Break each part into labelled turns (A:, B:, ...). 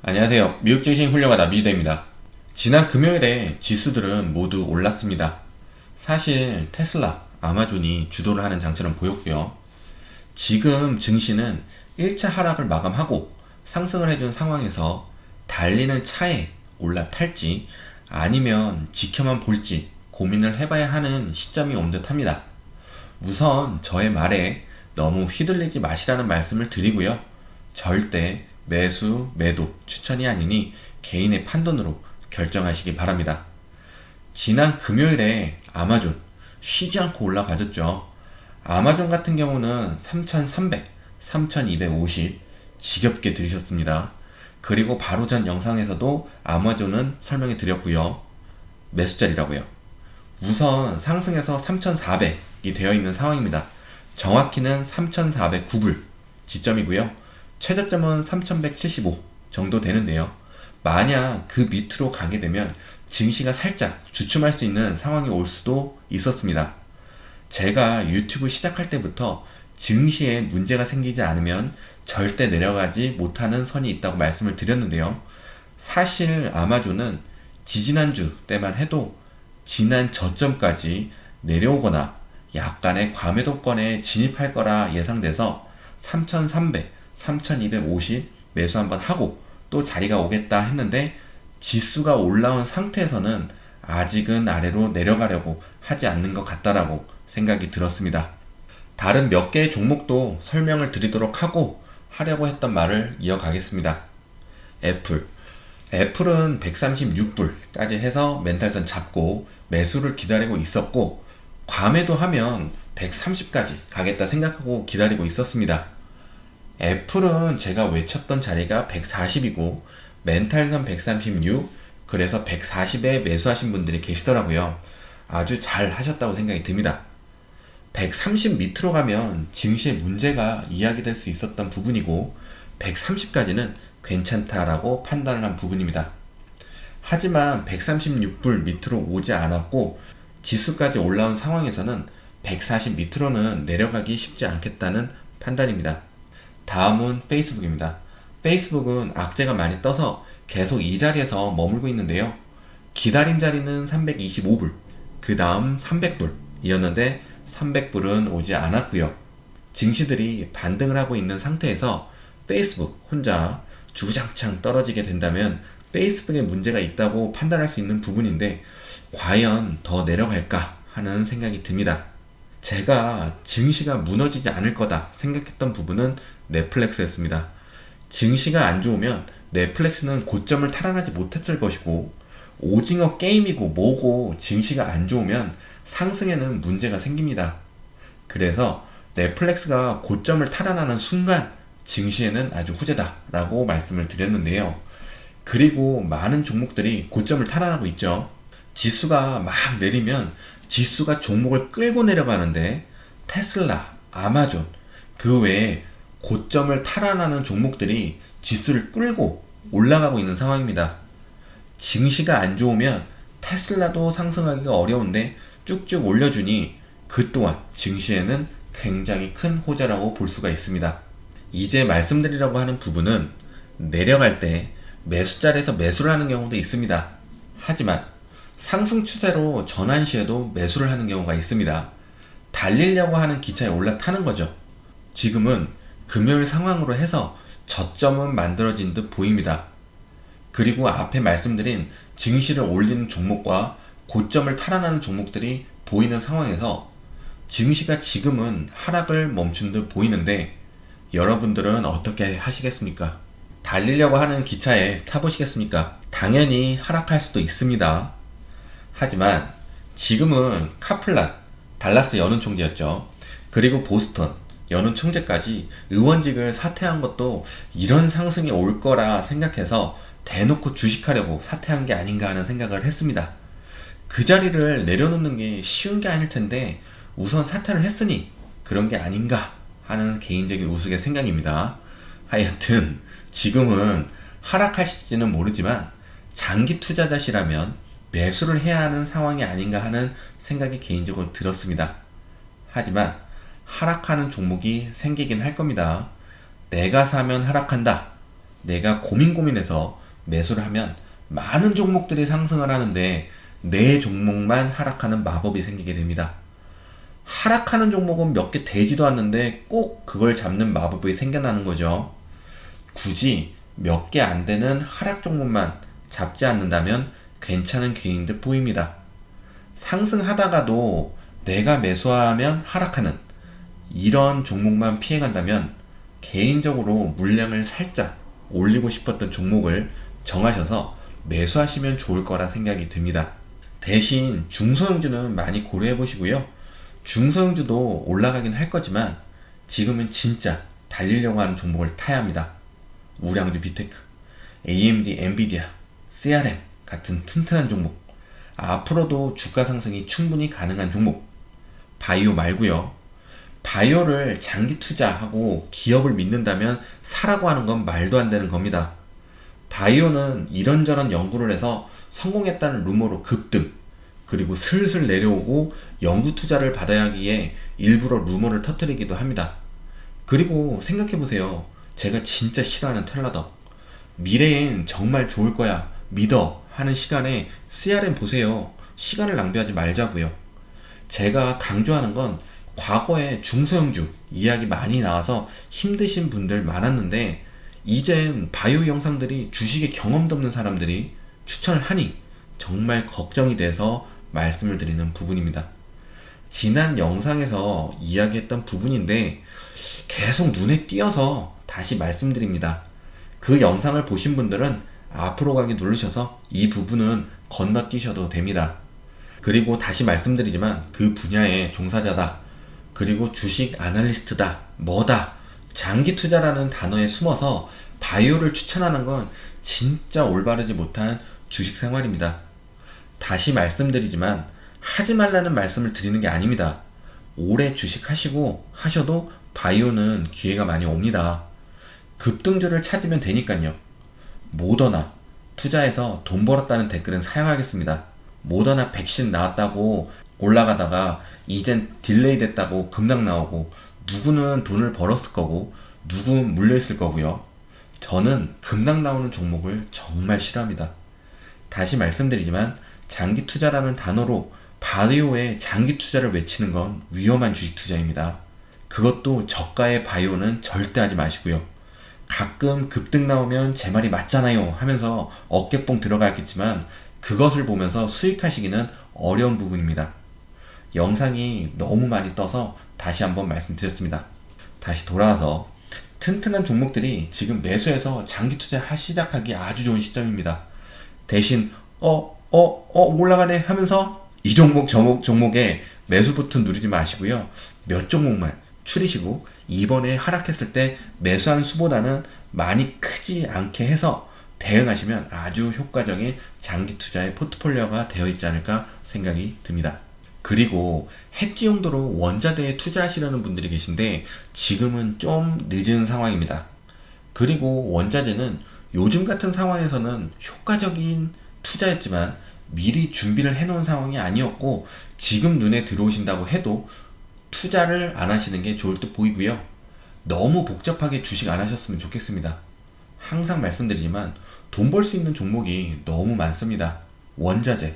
A: 안녕하세요. 미국 증시 훌륭하다 미주대입니다. 지난 금요일에 지수들은 모두 올랐습니다. 사실 테슬라, 아마존이 주도를 하는 장처럼 보였고요. 지금 증시는 1차 하락을 마감하고 상승을 해준 상황에서 달리는 차에 올라탈지 아니면 지켜만 볼지 고민을 해봐야 하는 시점이 온 듯합니다. 우선 저의 말에 너무 휘둘리지 마시라는 말씀을 드리고요. 절대 매수, 매도 추천이 아니니 개인의 판단으로 결정하시기 바랍니다. 지난 금요일에 아마존 쉬지 않고 올라가졌죠. 아마존 같은 경우는 3,300, 3,250 지겹게 들으셨습니다. 그리고 바로 전 영상에서도 아마존은 설명해 드렸고요. 매수자리라고요. 우선 상승해서 3,400이 되어 있는 상황입니다. 정확히는 3,409불 지점이고요. 최저점은 3,175 정도 되는데요. 만약 그 밑으로 가게 되면 증시가 살짝 주춤할 수 있는 상황이 올 수도 있었습니다. 제가 유튜브 시작할 때부터 증시에 문제가 생기지 않으면 절대 내려가지 못하는 선이 있다고 말씀을 드렸는데요. 사실 아마존은 지지난주 때만 해도 지난 저점까지 내려오거나 약간의 과매도권에 진입할 거라 예상돼서 3,300, 3,250 매수 한번 하고 또 자리가 오겠다 했는데 지수가 올라온 상태에서는 아직은 아래로 내려가려고 하지 않는 것 같다라고 생각이 들었습니다. 다른 몇 개의 종목도 설명을 드리도록 하려고 했던 말을 이어가겠습니다. 애플은 136불까지 해서 멘탈선 잡고 매수를 기다리고 있었고 과매도 하면 130까지 가겠다 생각하고 기다리고 있었습니다. 애플은 제가 외쳤던 자리가 140이고 멘탈선 136, 그래서 140에 매수하신 분들이 계시더라고요. 아주 잘 하셨다고 생각이 듭니다. 130 밑으로 가면 증시에 문제가 이야기될 수 있었던 부분이고 130까지는 괜찮다라고 판단을 한 부분입니다. 하지만 136불 밑으로 오지 않았고 지수까지 올라온 상황에서는 140 밑으로는 내려가기 쉽지 않겠다는 판단입니다. 다음은 페이스북입니다. 페이스북은 악재가 많이 떠서 계속 이 자리에서 머물고 있는데요. 기다린 자리는 325불, 그 다음 300불이었는데 300불은 오지 않았고요. 증시들이 반등을 하고 있는 상태에서 페이스북 혼자 주구장창 떨어지게 된다면 페이스북에 문제가 있다고 판단할 수 있는 부분인데 과연 더 내려갈까 하는 생각이 듭니다. 제가 증시가 무너지지 않을 거다 생각했던 부분은 넷플릭스였습니다. 증시가 안 좋으면 넷플릭스는 고점을 탈환하지 못했을 것이고 오징어 게임이고 뭐고 증시가 안 좋으면 상승에는 문제가 생깁니다. 그래서 넷플릭스가 고점을 탈환하는 순간 증시에는 아주 후재다 라고 말씀을 드렸는데요. 그리고 많은 종목들이 고점을 탈환하고 있죠. 지수가 막 내리면 지수가 종목을 끌고 내려가는데 테슬라, 아마존 그 외에 고점을 탈환하는 종목들이 지수를 끌고 올라가고 있는 상황입니다. 증시가 안 좋으면 테슬라도 상승하기가 어려운데 쭉쭉 올려주니 그 또한 증시에는 굉장히 큰 호재라고 볼 수가 있습니다. 이제 말씀드리려고 하는 부분은 내려갈 때 매수자리에서 매수를 하는 경우도 있습니다. 하지만 상승 추세로 전환 시에도 매수를 하는 경우가 있습니다. 달리려고 하는 기차에 올라타는 거죠. 지금은 금요일 상황으로 해서 저점은 만들어진 듯 보입니다. 그리고 앞에 말씀드린 증시를 올리는 종목과 고점을 탈환하는 종목들이 보이는 상황에서 증시가 지금은 하락을 멈춘 듯 보이는데 여러분들은 어떻게 하시겠습니까? 달리려고 하는 기차에 타보시겠습니까? 당연히 하락할 수도 있습니다. 하지만 지금은 카플란, 달라스 연은 총재였죠. 그리고 보스턴 연은 총재까지 의원직을 사퇴한 것도 이런 상승이 올 거라 생각해서 대놓고 주식하려고 사퇴한 게 아닌가 하는 생각을 했습니다. 그 자리를 내려놓는 게 쉬운 게 아닐 텐데 우선 사퇴를 했으니 그런 게 아닌가 하는 개인적인 우스개 생각입니다. 하여튼 지금은 하락하실지는 모르지만 장기 투자자시라면 매수를 해야 하는 상황이 아닌가 하는 생각이 개인적으로 들었습니다. 하지만 하락하는 종목이 생기긴 할 겁니다. 내가 사면 하락한다. 내가 고민해서 매수를 하면 많은 종목들이 상승을 하는데 내 종목만 하락하는 마법이 생기게 됩니다. 하락하는 종목은 몇 개 되지도 않는데 꼭 그걸 잡는 마법이 생겨나는 거죠. 굳이 몇 개 안 되는 하락 종목만 잡지 않는다면 괜찮은 기회인 듯 보입니다. 상승하다가도 내가 매수하면 하락하는 이런 종목만 피해간다면 개인적으로 물량을 살짝 올리고 싶었던 종목을 정하셔서 매수하시면 좋을 거라 생각이 듭니다. 대신 중소형주는 많이 고려해 보시고요. 중소형주도 올라가긴 할 거지만 지금은 진짜 달리려고 하는 종목을 타야 합니다. 우량주 비테크, AMD, 엔비디아, CRM 같은 튼튼한 종목, 앞으로도 주가 상승이 충분히 가능한 종목, 바이오 말고요. 바이오를 장기 투자하고 기업을 믿는다면 사라고 하는 건 말도 안 되는 겁니다. 바이오는 이런저런 연구를 해서 성공했다는 루머로 급등, 그리고 슬슬 내려오고 연구 투자를 받아야 하기에 일부러 루머를 터뜨리기도 합니다. 그리고 생각해보세요. 제가 진짜 싫어하는 텔라덕. 미래엔 정말 좋을 거야. 믿어. 하는 시간에 CRM 보세요. 시간을 낭비하지 말자고요. 제가 강조하는 건 과거에 중소형주 이야기 많이 나와서 힘드신 분들 많았는데 이젠 바이오 영상들이 주식에 경험도 없는 사람들이 추천을 하니 정말 걱정이 돼서 말씀을 드리는 부분입니다. 지난 영상에서 이야기했던 부분인데 계속 눈에 띄어서 다시 말씀드립니다. 그 영상을 보신 분들은 앞으로 가기 누르셔서 이 부분은 건너뛰셔도 됩니다. 그리고 다시 말씀드리지만 그 분야의 종사자다. 그리고 주식 아날리스트다. 뭐다. 장기 투자라는 단어에 숨어서 바이오를 추천하는 건 진짜 올바르지 못한 주식 생활입니다. 다시 말씀드리지만 하지 말라는 말씀을 드리는 게 아닙니다. 오래 주식하시고 하셔도 바이오는 기회가 많이 옵니다. 급등주를 찾으면 되니까요. 모더나 투자해서 돈 벌었다는 댓글은 사용하겠습니다. 모더나 백신 나왔다고 올라가다가 이젠 딜레이 됐다고 급락 나오고 누구는 돈을 벌었을 거고 누구는 물려있을 거고요. 저는 급락 나오는 종목을 정말 싫어합니다. 다시 말씀드리지만 장기 투자라는 단어로 바이오에 장기 투자를 외치는 건 위험한 주식 투자입니다. 그것도 저가의 바이오는 절대 하지 마시고요. 가끔 급등 나오면 제 말이 맞잖아요 하면서 어깨뽕 들어가겠지만 그것을 보면서 수익하시기는 어려운 부분입니다. 영상이 너무 많이 떠서 다시 한번 말씀드렸습니다. 다시 돌아와서 튼튼한 종목들이 지금 매수해서 장기 투자 시작하기 아주 좋은 시점입니다. 대신 올라가네 하면서 이 종목 저 종목에 매수 버튼 누르지 마시고요. 몇 종목만 추리시고 이번에 하락했을 때 매수한 수보다는 많이 크지 않게 해서 대응하시면 아주 효과적인 장기 투자의 포트폴리오가 되어 있지 않을까 생각이 듭니다. 그리고 해지 용도로 원자재에 투자하시려는 분들이 계신데 지금은 좀 늦은 상황입니다. 그리고 원자재는 요즘 같은 상황에서는 효과적인 투자였지만 미리 준비를 해놓은 상황이 아니었고 지금 눈에 들어오신다고 해도 투자를 안 하시는 게 좋을 듯 보이고요. 너무 복잡하게 주식 안 하셨으면 좋겠습니다. 항상 말씀드리지만 돈 벌 수 있는 종목이 너무 많습니다. 원자재,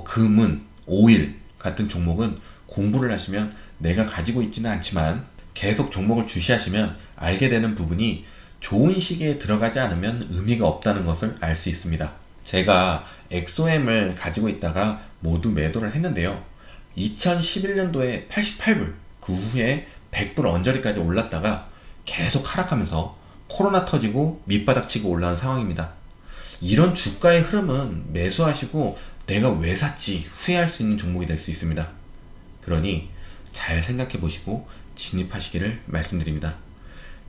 A: 금은, 오일 같은 종목은 공부를 하시면 내가 가지고 있지는 않지만 계속 종목을 주시하시면 알게 되는 부분이 좋은 시기에 들어가지 않으면 의미가 없다는 것을 알 수 있습니다. 제가 엑소엠을 가지고 있다가 모두 매도를 했는데요. 2011년도에 88불, 그 후에 100불 언저리까지 올랐다가 계속 하락하면서 코로나 터지고 밑바닥 치고 올라온 상황입니다. 이런 주가의 흐름은 매수하시고 내가 왜 샀지 후회할 수 있는 종목이 될 수 있습니다. 그러니 잘 생각해 보시고 진입하시기를 말씀드립니다.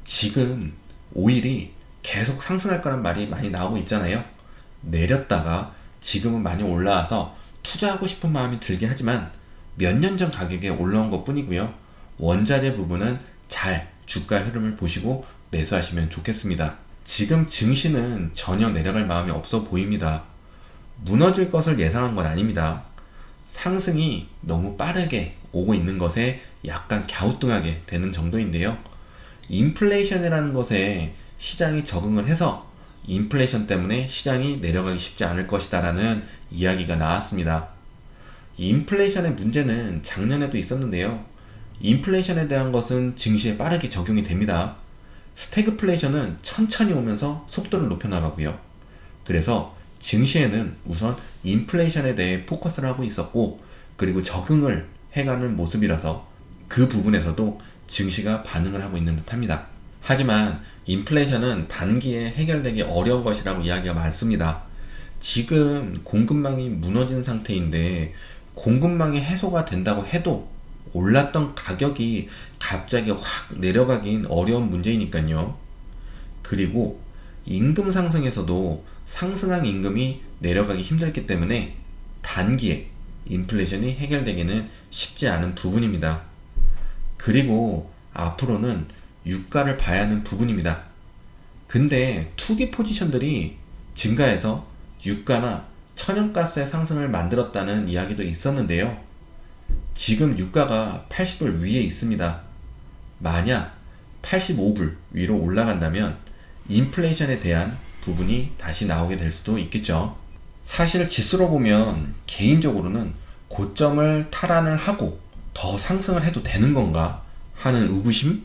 A: 지금 오일이 계속 상승할 거란 말이 많이 나오고 있잖아요. 내렸다가 지금은 많이 올라와서 투자하고 싶은 마음이 들게 하지만 몇 년 전 가격에 올라온 것 뿐이고요. 원자재 부분은 잘 주가 흐름을 보시고 매수하시면 좋겠습니다. 지금 증시는 전혀 내려갈 마음이 없어 보입니다. 무너질 것을 예상한 건 아닙니다. 상승이 너무 빠르게 오고 있는 것에 약간 갸우뚱하게 되는 정도인데요. 인플레이션이라는 것에 시장이 적응을 해서 인플레이션 때문에 시장이 내려가기 쉽지 않을 것이다 라는 이야기가 나왔습니다. 인플레이션의 문제는 작년에도 있었는데요. 인플레이션에 대한 것은 증시에 빠르게 적용이 됩니다. 스태그플레이션은 천천히 오면서 속도를 높여나가고요. 그래서 증시에는 우선 인플레이션에 대해 포커스를 하고 있었고, 그리고 적응을 해가는 모습이라서 그 부분에서도 증시가 반응을 하고 있는 듯 합니다. 하지만 인플레이션은 단기에 해결되기 어려운 것이라고 이야기가 많습니다. 지금 공급망이 무너진 상태인데 공급망이 해소가 된다고 해도 올랐던 가격이 갑자기 확 내려가긴 어려운 문제이니까요. 그리고 임금 상승에서도 상승한 임금이 내려가기 힘들기 때문에 단기에 인플레이션이 해결되기는 쉽지 않은 부분입니다. 그리고 앞으로는 유가를 봐야 하는 부분입니다. 근데 투기 포지션들이 증가해서 유가나 천연가스의 상승을 만들었다는 이야기도 있었는데요. 지금 유가가 80불 위에 있습니다. 만약 85불 위로 올라간다면 인플레이션에 대한 부분이 다시 나오게 될 수도 있겠죠. 사실 지수로 보면 개인적으로는 고점을 탈환을 하고 더 상승을 해도 되는 건가 하는 의구심?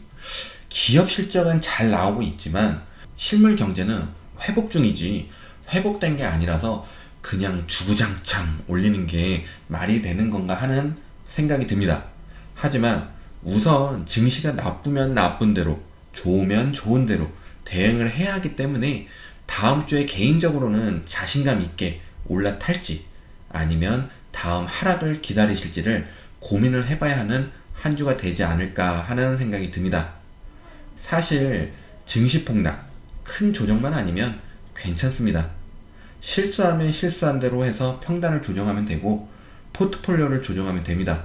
A: 기업 실적은 잘 나오고 있지만 실물 경제는 회복 중이지 회복된 게 아니라서 그냥 주구장창 올리는 게 말이 되는 건가 하는 생각이 듭니다. 하지만 우선 증시가 나쁘면 나쁜 대로, 좋으면 좋은 대로 대응을 해야 하기 때문에 다음 주에 개인적으로는 자신감 있게 올라탈지 아니면 다음 하락을 기다리실지를 고민을 해봐야 하는 한 주가 되지 않을까 하는 생각이 듭니다. 사실 증시 폭락, 큰 조정만 아니면 괜찮습니다. 실수하면 실수한 대로 해서 평단을 조정하면 되고 포트폴리오를 조정하면 됩니다.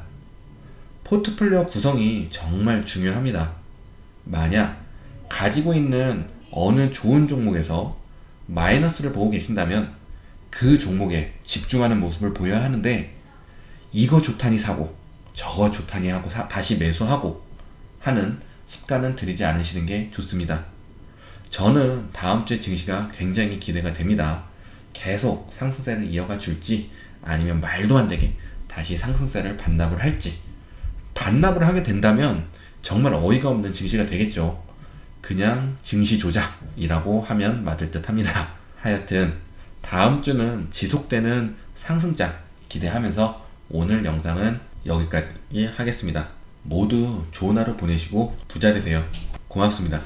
A: 포트폴리오 구성이 정말 중요합니다. 만약 가지고 있는 어느 좋은 종목에서 마이너스를 보고 계신다면 그 종목에 집중하는 모습을 보여야 하는데 이거 좋다니 사고 저거 좋다니 하고 다시 매수하고 하는 습관은 들이지 않으시는 게 좋습니다. 저는 다음 주에 증시가 굉장히 기대가 됩니다. 계속 상승세를 이어가 줄지 아니면 말도 안 되게 다시 상승세를 반납을 할지. 반납을 하게 된다면 정말 어이가 없는 증시가 되겠죠. 그냥 증시 조작이라고 하면 맞을 듯 합니다. 하여튼 다음 주는 지속되는 상승장 기대하면서 오늘 영상은 여기까지 하겠습니다. 모두 좋은 하루 보내시고 부자 되세요. 고맙습니다.